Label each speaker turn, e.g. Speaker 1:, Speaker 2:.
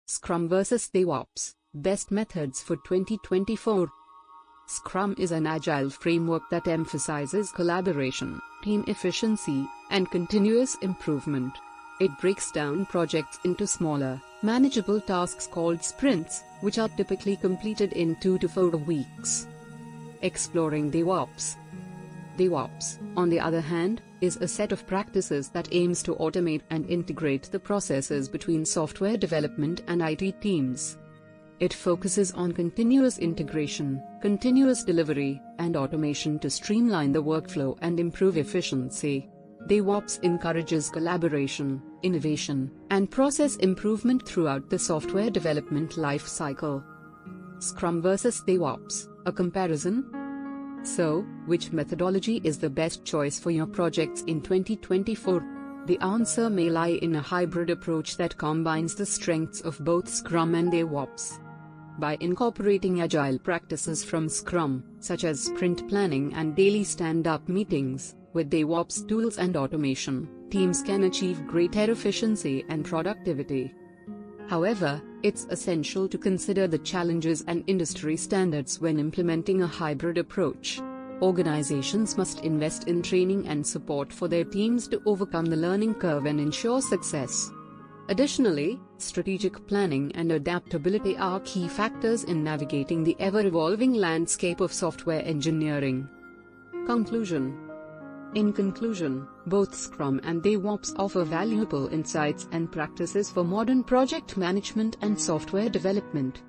Speaker 1: Scrum vs DevOps, Best Methods for 2024. Scrum is an agile framework that emphasizes collaboration, team efficiency, and continuous improvement. It breaks down projects into smaller, manageable tasks called sprints, which are typically completed in 2 to 4 weeks. Exploring DevOps. DevOps, on the other hand, is a set of practices that aims to automate and integrate the processes between software development and IT teams. It focuses on continuous integration, continuous delivery, and automation to streamline the workflow and improve efficiency. DevOps encourages collaboration, innovation, and process improvement throughout the software development life cycle. Scrum vs DevOps, a comparison. So, which methodology is the best choice for your projects in 2024? The answer may lie in a hybrid approach that combines the strengths of both Scrum and DevOps. By incorporating agile practices from Scrum, such as sprint planning and daily stand-up meetings, with DevOps tools and automation, teams can achieve greater efficiency and productivity. However, it's essential to consider the challenges and industry standards when implementing a hybrid approach. Organizations must invest in training and support for their teams to overcome the learning curve and ensure success. Additionally, strategic planning and adaptability are key factors in navigating the ever-evolving landscape of software engineering. Conclusion. In conclusion, both Scrum and DevOps offer valuable insights and practices for modern project management and software development.